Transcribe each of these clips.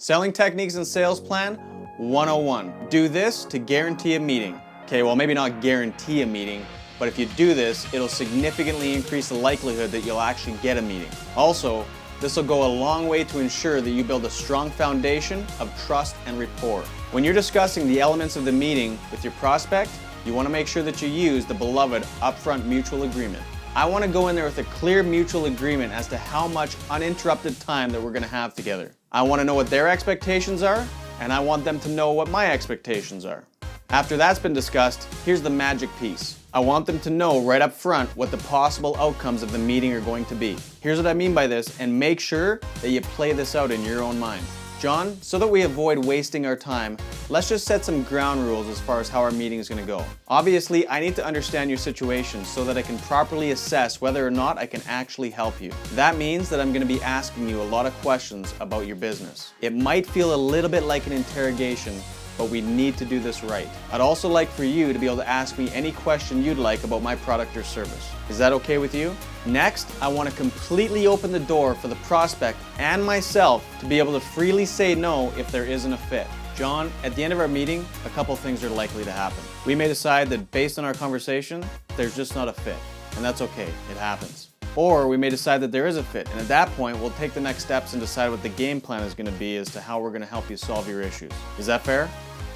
Selling techniques and sales plan 101. Do this to guarantee a meeting. Okay, well maybe not guarantee a meeting, but if you do this, it'll significantly increase the likelihood that you'll actually get a meeting. Also, this will go a long way to ensure that you build a strong foundation of trust and rapport. When you're discussing the elements of the meeting with your prospect, you want to make sure that you use the beloved upfront mutual agreement. I want to go in there with a clear mutual agreement as to how much uninterrupted time that we're going to have together. I want to know what their expectations are, and I want them to know what my expectations are. After that's been discussed, here's the magic piece. I want them to know right up front what the possible outcomes of the meeting are going to be. Here's what I mean by this, and make sure that you play this out in your own mind. John, so that we avoid wasting our time, let's just set some ground rules as far as how our meeting is going to go. Obviously, I need to understand your situation so that I can properly assess whether or not I can actually help you. That means that I'm going to be asking you a lot of questions about your business. It might feel a little bit like an interrogation, but we need to do this right. I'd also like for you to be able to ask me any question you'd like about my product or service. Is that okay with you? Next, I want to completely open the door for the prospect and myself to be able to freely say no if there isn't a fit. John, at the end of our meeting, a couple things are likely to happen. We may decide that based on our conversation, there's just not a fit, and that's okay, it happens. Or we may decide that there is a fit, and at that point, we'll take the next steps and decide what the game plan is going to be as to how we're going to help you solve your issues. Is that fair?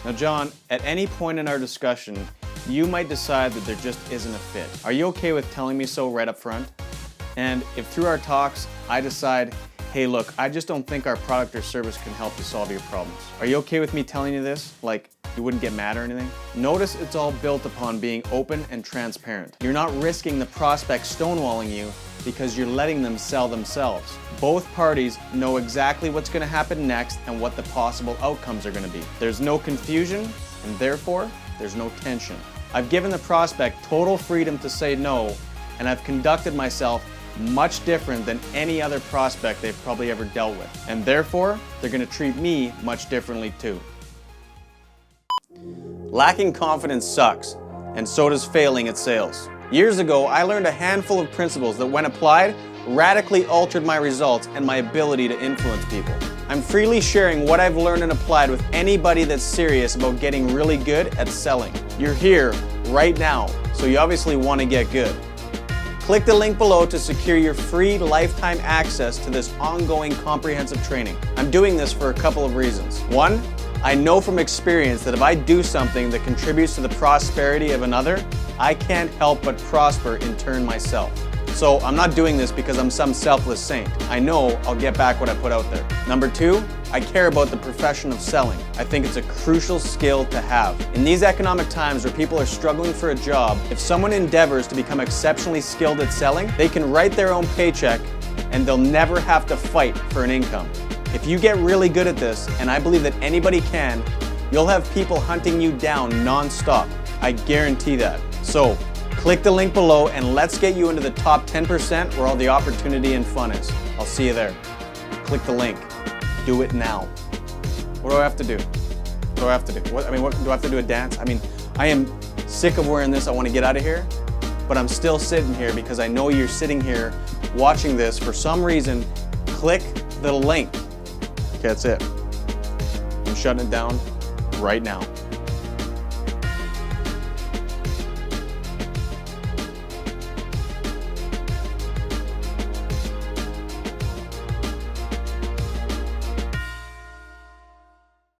Now John, at any point in our discussion, you might decide that there just isn't a fit. Are you okay with telling me so right up front? And if through our talks, I decide, hey look, I just don't think our product or service can help you solve your problems. Are you okay with me telling you this? Like, you wouldn't get mad or anything? Notice it's all built upon being open and transparent. You're not risking the prospect stonewalling you because you're letting them sell themselves. Both parties know exactly what's going to happen next and what the possible outcomes are going to be. There's no confusion, and therefore, there's no tension. I've given the prospect total freedom to say no, and I've conducted myself much different than any other prospect they've probably ever dealt with. And therefore, they're going to treat me much differently too. Lacking confidence sucks, and so does failing at sales. Years ago, I learned a handful of principles that, when applied, radically altered my results and my ability to influence people. I'm freely sharing what I've learned and applied with anybody that's serious about getting really good at selling. You're here right now, so you obviously want to get good. Click the link below to secure your free lifetime access to this ongoing comprehensive training. I'm doing this for a couple of reasons. One, I know from experience that if I do something that contributes to the prosperity of another, I can't help but prosper in turn myself. So I'm not doing this because I'm some selfless saint. I know I'll get back what I put out there. Number two, I care about the profession of selling. I think it's a crucial skill to have. In these economic times where people are struggling for a job, if someone endeavors to become exceptionally skilled at selling, they can write their own paycheck and they'll never have to fight for an income. If you get really good at this, and I believe that anybody can, you'll have people hunting you down non-stop. I guarantee that. So, click the link below and let's get you into the top 10% where all the opportunity and fun is. I'll see you there. Click the link. Do it now. What do I have to do? What do I have to do? What do I have to do, a dance? I am sick of wearing this. I want to get out of here, but I'm still sitting here because I know you're sitting here watching this for some reason. Click the link. Okay, that's it. I'm shutting it down right now.